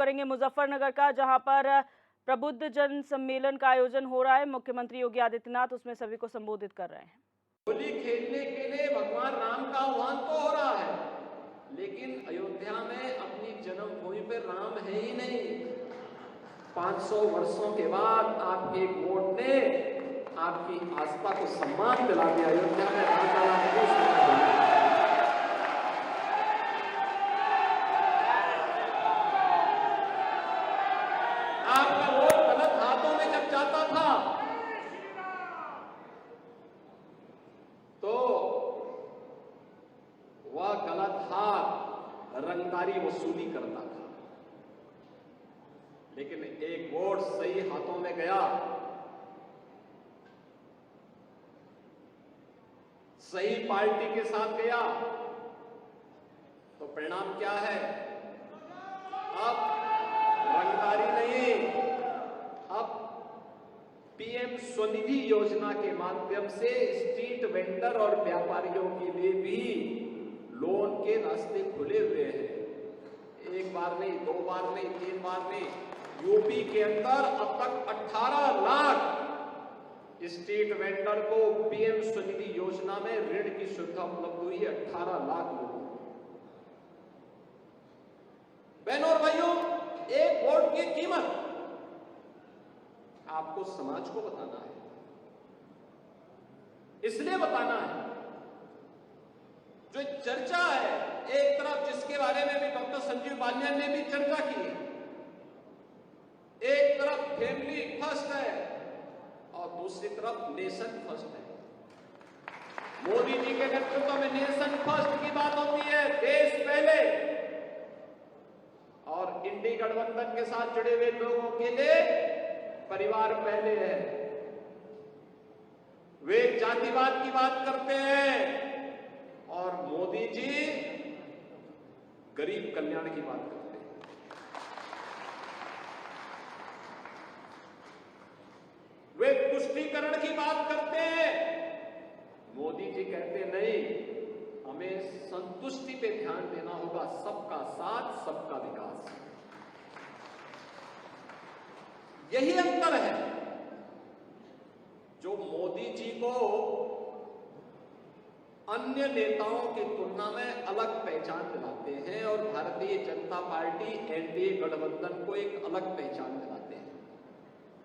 करेंगे मुजफ्फरनगर का, जहां पर प्रबुद्ध जन सम्मेलन का आयोजन हो रहा है। मुख्यमंत्री योगी आदित्यनाथ उसमें सभी को संबोधित कर रहे हैं। होली खेलने के लिए भगवान राम का आह्वान तो हो रहा है, लेकिन अयोध्या में अपनी जन्मभूमि पर राम है ही नहीं। 500 वर्षों के बाद आपके एक वोट ने आपकी आस्था को सम्मान दिला दिया। अयोध्या में राम का नाम क्यों सुना जाए? आपका वोट गलत हाथों में जब जाता था तो वह गलत हाथ रंगदारी वसूली करता था, लेकिन एक वोट सही हाथों में गया, सही पार्टी के साथ गया, तो परिणाम क्या है? अब रंगदारी नहीं, अब पीएम स्वनिधि योजना के माध्यम से स्ट्रीट वेंडर और व्यापारियों के लिए भी लोन के रास्ते खुले हुए हैं। एक बार नहीं, 2 बार नहीं, 3 बार नहीं, यूपी के अंदर अब तक 18 लाख स्ट्रीट वेंडर को पीएम स्वनिधि योजना में ऋण की सुविधा उपलब्ध हुई है। 18 लाख लोगों को। बहनों और भाइयों, एक वोट की कीमत आपको समाज को बताना है, इसलिए बताना है। जो चर्चा है एक तरफ, जिसके बारे में भी डॉक्टर संजीव बालियान ने भी चर्चा की है, एक तरफ फैमिली फर्स्ट है और दूसरी तरफ नेशन फर्स्ट है। मोदी जी के नेतृत्व में नेशन फर्स्ट की बात होती है, देश पहले, और इंडी गठबंधन के साथ जुड़े हुए लोगों के लिए परिवार पहले है। वे जातिवाद की बात करते हैं और मोदी जी गरीब कल्याण की बात करते हैं। वे तुष्टीकरण की बात करते हैं, मोदी जी कहते नहीं, हमें संतुष्टि पे ध्यान देना होगा। सबका साथ, सबका विकास, यही अंतर है जो मोदी जी को अन्य नेताओं की तुलना में अलग पहचान दिलाते हैं और भारतीय जनता पार्टी एनडीए गठबंधन को एक अलग पहचान दिलाते हैं।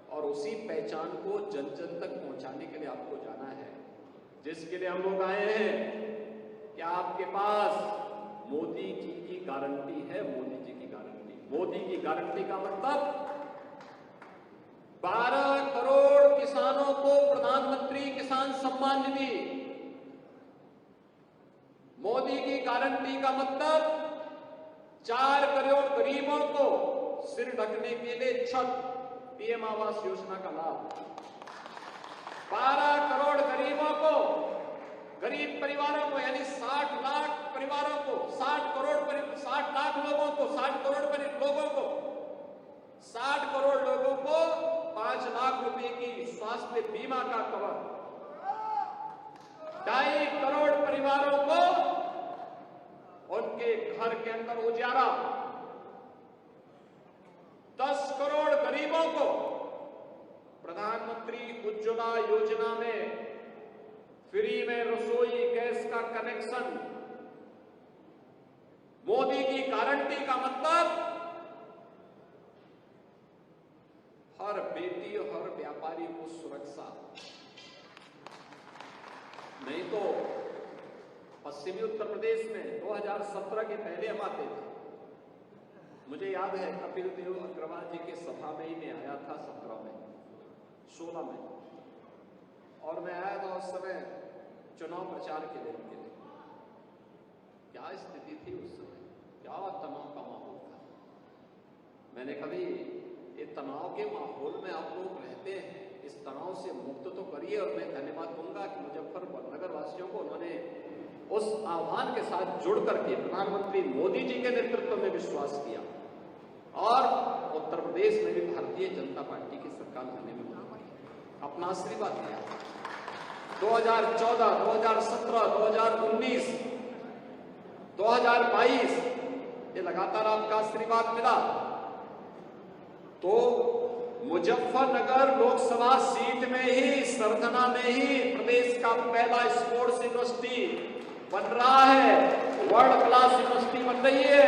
और उसी पहचान को जन जन तक पहुंचाने के लिए आपको जाना है, जिसके लिए हम लोग आए हैं कि आपके पास मोदी जी की गारंटी है। मोदी जी की गारंटी, मोदी की गारंटी का मतलब 12 करोड़ किसानों को प्रधानमंत्री किसान सम्मान निधि। मोदी की गारंटी का मतलब 4 करोड़ गरीबों को सिर ढकने के लिए छत, पीएम आवास योजना का लाभ। 12 करोड़ गरीबों को, गरीब परिवारों को, यानी 60 लाख परिवारों को, 60 लाख लोगों को, 60 करोड़ लोगों को, 60 करोड़ लोगों को 5 लाख रुपए की स्वास्थ्य बीमा का कवर। 2.5 करोड़ परिवारों को उनके घर के अंदर उजाला। 10 करोड़ गरीबों को प्रधानमंत्री उज्ज्वला योजना में फ्री में रसोई गैस का कनेक्शन। मोदी की गारंटी का मतलब हर बेटी और हर व्यापारी को सुरक्षा। नहीं तो पश्चिमी उत्तर प्रदेश में 2017 के पहले हम आते थे। मुझे याद है कपिल देव अग्रवाल जी के सभा में ही मैं आया था 16 में, और मैं आया था उस समय चुनाव प्रचार के लिए। क्या स्थिति थी उस समय, क्या तनाव का माहौल था। मैंने कभी ये तनाव के माहौल में आप लोग रहते हैं, इस तनाव से मुक्त तो करिए। और मैं धन्यवाद दूंगा कि मुजफ्फरनगर वासियों को उन्होंने उस आह्वान के साथ जुड़ करके प्रधानमंत्री मोदी जी के नेतृत्व में विश्वास किया और उत्तर प्रदेश में भी भारतीय जनता पार्टी की सरकार लाने में अपना आशीर्वाद दिया। 2014, 2017, 2019, 2022 ये लगातार आपका आशीर्वाद मिला। तो मुजफ्फरनगर लोकसभा सीट में ही, सरथना में ही प्रदेश का पहला स्पोर्ट्स यूनिवर्सिटी बन रहा है, वर्ल्ड क्लास यूनिवर्सिटी बन रही है।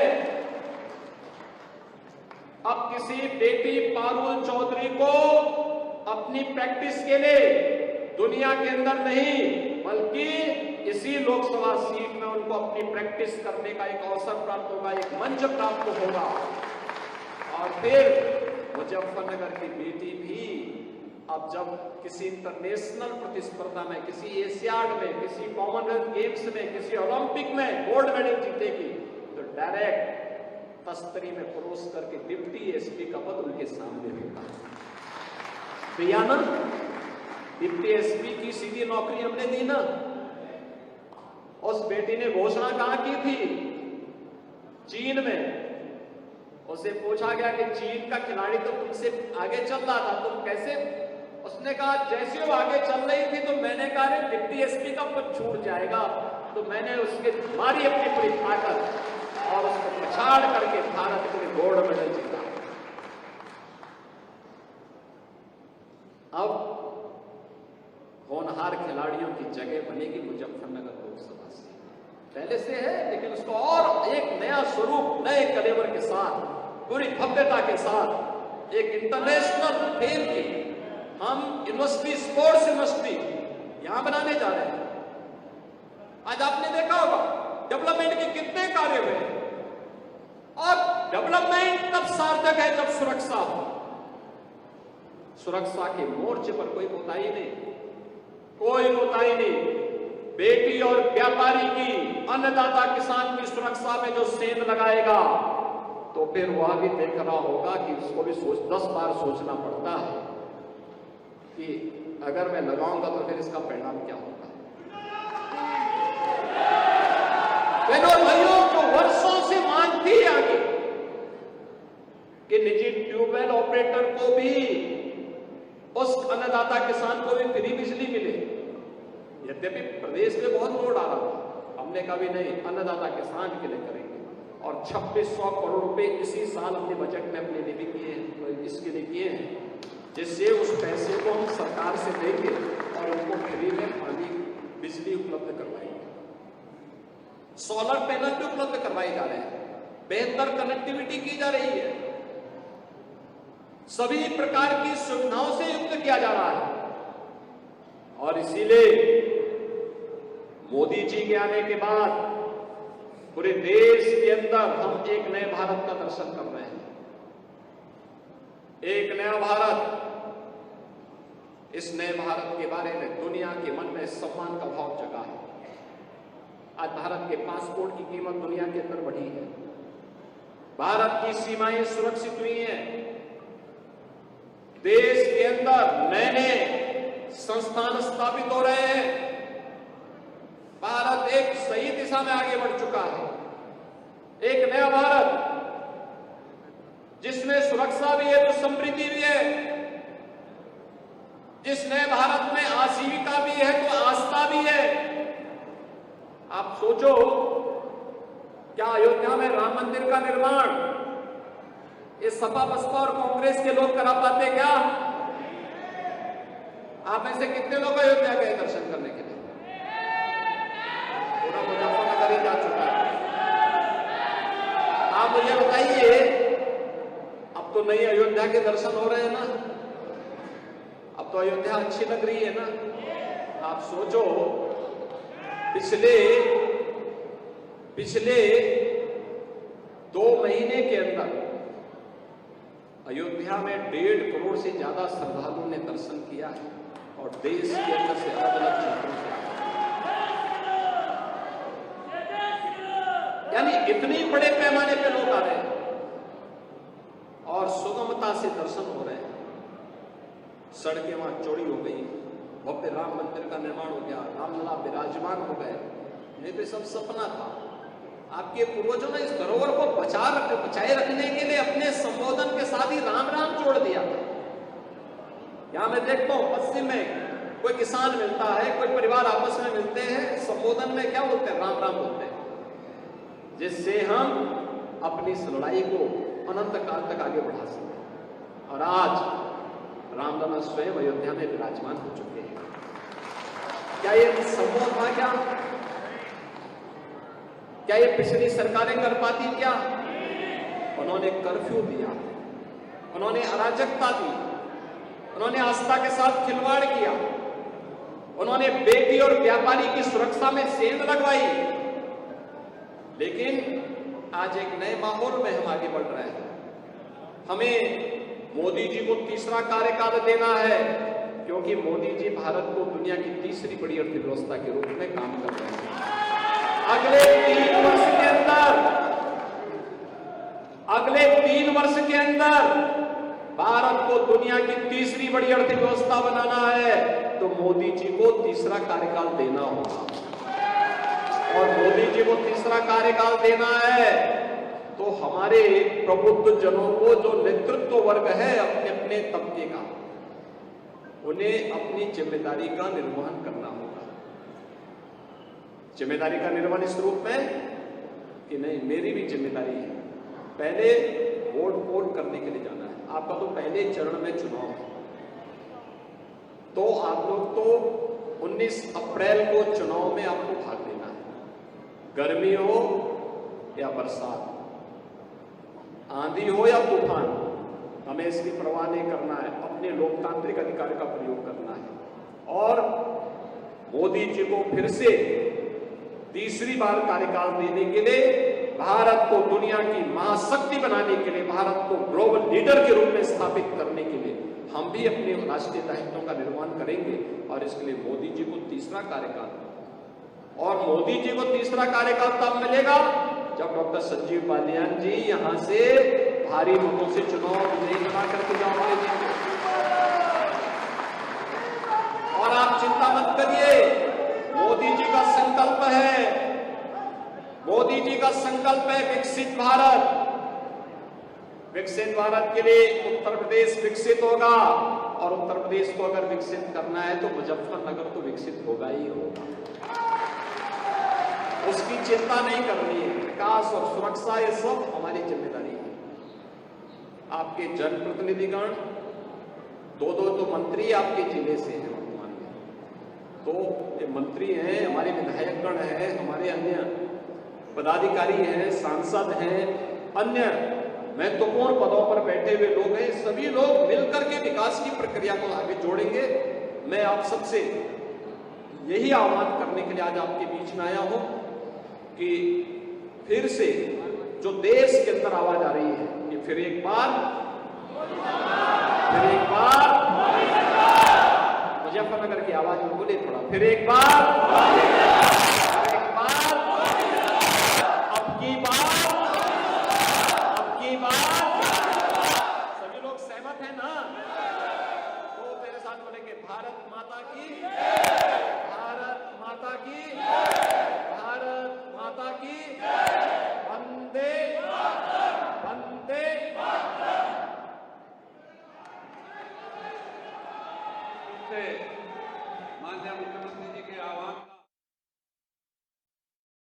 अब किसी बेटी पारुल चौधरी को अपनी प्रैक्टिस के लिए दुनिया के अंदर नहीं, बल्कि इसी लोकसभा सीट में उनको अपनी प्रैक्टिस करने का एक अवसर प्राप्त होगा, एक मंच प्राप्त होगा। और फिर मुजफ्फरनगर की बेटी भी अब जब किसी इंटरनेशनल प्रतिस्पर्धा में, किसी एशियाड में, किसी कॉमनवेल्थ गेम्स में, किसी ओलंपिक में गोल्ड मेडल जीतेगी तो डायरेक्ट तस्तरी में परोस करके डिप्टी एसपी का पद उनके सामने होगा। भैया ना, डिप्टी एसपी की सीधी नौकरी हमने दी ना। उस बेटी ने घोषणा कहां की थी? चीन में। उसे पूछा गया कि चीन का खिलाड़ी तो तुमसे आगे चल रहा था, तुम कैसे? उसने कहा जैसे वो आगे चल रही थी तो मैंने कहा रे डिप्टी एसपी का पद छूट जाएगा, तो मैंने उसके मारी अपनी पूरी ताकत और उसको पछाड़ करके भारत के लिए गोल्ड मेडल जीता। अब होनहार खिलाड़ियों की जगह बनेगी मुजफ्फरनगर लोकसभा से, पहले से है, लेकिन उसको और एक नया स्वरूप, नए कलेवर के साथ, पूरी भव्यता के साथ, एक इंटरनेशनल फेम की हम यूनिवर्सिटी, स्पोर्ट्स यूनिवर्सिटी यहां बनाने जा रहे हैं। आज आपने देखा होगा डेवलपमेंट के कितने कार्य हुए, और डेवलपमेंट तब सार्थक है जब सुरक्षा हो। सुरक्षा के मोर्चे पर कोई कोताही नहीं, कोई कोताही नहीं। बेटी और व्यापारी की, अन्नदाता किसान की सुरक्षा में जो सेंध लगाएगा तो फिर वह भी देख रहा होगा कि उसको भी 10 बार सोचना पड़ता है कि अगर मैं लगाऊंगा तो फिर इसका परिणाम क्या होगा। बहनों और भाइयों, जो वर्षों से मांग थी आगे कि निजी ट्यूबवेल ऑपरेटर को भी, उस अन्नदाता किसान को भी फ्री बिजली मिले। यद्यपि प्रदेश में बहुत वोट आ रहा था, हमने कहा भी नहीं, अन्नदाता किसान के लिए करेंगे, और 2600 करोड़ रुपए इसी साल अपने बजट में अपने लिए भी किए हैं, तो इसके लिए किए हैं, जिससे उस पैसे को हम सरकार से देंगे और उनको फ्री में पानी, बिजली उपलब्ध करवाएंगे। सोलर पैनल भी उपलब्ध करवाए जा रहे हैं, बेहतर कनेक्टिविटी की जा रही है, सभी प्रकार की सुविधाओं से युक्त किया जा रहा है। और इसीलिए मोदी जी के आने के बाद पूरे देश के अंदर हम एक नए भारत का दर्शन कर रहे हैं। एक नया भारत, इस नए भारत के बारे में दुनिया के मन में सम्मान का भाव जगा है। आज भारत के पासपोर्ट की कीमत दुनिया के अंदर बढ़ी है, भारत की सीमाएं सुरक्षित हुई हैं, देश के अंदर नए नए संस्थान स्थापित हो रहे हैं। भारत एक सही दिशा में आगे बढ़ चुका है, एक नया भारत जिसमें सुरक्षा भी है तो समृद्धि भी है, जिस नए भारत में आजीविका भी है तो आस्था भी है। आप सोचो, क्या अयोध्या में राम मंदिर का निर्माण ये सपा बसपा और कांग्रेस के लोग करा पाते क्या? आप में से कितने लोग अयोध्या गए दर्शन करने के लिए? पूरा मुजफ्फरनगर ही जा चुका है। आप मुझे बताइए, अब तो नई अयोध्या के दर्शन हो रहे हैं ना, अब तो अयोध्या अच्छी लग रही है ना। आप सोचो, पिछले 2 महीने के अंदर अयोध्या में 1.5 करोड़ से ज्यादा श्रद्धालुओं ने दर्शन किया है, और देश के अंदर से अलग अलग क्षेत्रों से, यानी इतनी बड़े पैमाने पे लोग आ रहे हैं और सुगमता से दर्शन हो रहे हैं। सड़कें वहां चौड़ी हो गई, भव्य राम मंदिर का निर्माण हो गया, रामलला विराजमान हो गए। नहीं तो सब सपना था। आपके पूर्वजों ने इस धरोहर को बचाए रखने के लिए अपने संबोधन के साथ ही राम राम जोड़ दिया। यहां मैं देखता हूं पश्चिम में कोई किसान मिलता है, कोई परिवार आपस में मिलते हैं, संबोधन में क्या बोलते हैं? राम राम बोलते हैं, जिससे हम अपनी इस लड़ाई को अनंत काल तक आगे बढ़ा सकते हैं। और आज रामलला स्वयं अयोध्या में विराजमान हो चुके हैं। क्या ये संभव था क्या ये पिछली सरकारें कर पाती क्या? उन्होंने कर्फ्यू दिया, उन्होंने अराजकता दी, उन्होंने आस्था के साथ खिलवाड़ किया, उन्होंने बेटी और व्यापारी की सुरक्षा में सेंध लगवाई। लेकिन आज एक नए माहौल में हम आगे बढ़ रहे हैं। हमें मोदी जी को तीसरा कार्यकाल देना है, क्योंकि मोदी जी भारत को दुनिया की तीसरी बड़ी अर्थव्यवस्था के रूप में काम कर रहे हैं। अगले 3 वर्ष के अंदर भारत को दुनिया की तीसरी बड़ी अर्थव्यवस्था बनाना है, तो मोदी जी को तीसरा कार्यकाल देना होगा। और मोदी जी को तीसरा कार्यकाल देना है तो हमारे प्रबुद्ध जनों को, जो नेतृत्व वर्ग है अपने अपने तबके का, उन्हें अपनी जिम्मेदारी का निर्वहन करना होगा। जिम्मेदारी का निर्वहन इस रूप में कि नहीं, मेरी भी जिम्मेदारी है। पहले वोट करने के लिए जाना है। आपका तो पहले चरण में चुनाव है, तो आप लोग तो 19 अप्रैल को चुनाव में आपको भाग लेना है। गर्मी हो या बरसात, आंधी हो या तूफान, हमें इसकी परवाह नहीं करना है। अपने लोकतांत्रिक अधिकार का प्रयोग करना है और मोदी जी को फिर से तीसरी बार कार्यकाल देने के लिए, भारत को दुनिया की महाशक्ति बनाने के लिए, भारत को ग्लोबल लीडर के रूप में स्थापित करने के लिए हम भी अपने राष्ट्रीय दायित्वों का निर्वहन करेंगे। और इसके लिए मोदी जी को तीसरा कार्यकाल, और मोदी जी को तीसरा कार्यकाल तब मिलेगा जब डॉक्टर संजीव बालियान जी यहां से भारी मतों से चुनाव विजयी बना करके जाओगे। और आप चिंता मत करिए, मोदी जी का संकल्प है, मोदी जी का संकल्प है विकसित भारत। विकसित भारत के लिए उत्तर प्रदेश विकसित होगा, और उत्तर प्रदेश को अगर विकसित करना है तो मुजफ्फरनगर तो विकसित होगा ही होगा। उसकी चिंता नहीं करनी है। विकास और सुरक्षा ये सब हमारी जिम्मेदारी है। आपके जनप्रतिनिधिगण, दो तो मंत्री आपके जिले से हैं वर्तमान में, तो ये मंत्री हैं, हमारे विधायकगण हैं, हमारे अन्य पदाधिकारी हैं, सांसद हैं, अन्य महत्वपूर्ण पदों पर बैठे हुए लोग हैं। सभी लोग मिलकर के विकास की प्रक्रिया को आगे जोड़ेंगे। मैं आप सबसे यही आह्वान करने के लिए आज आपके बीच में आया हूं कि फिर से जो देश के अंदर आवाज आ रही है कि फिर एक बार मुजफ्फरनगर की आवाज में बोले थोड़ा, फिर एक बार, अब की बार। सभी लोग सहमत हैं ना? तो मेरे साथ बोलेंगे, भारत माता की, भारत माता की, भारत माता की, वंदे वंदे। माननीय मुख्यमंत्री जी के आह्वान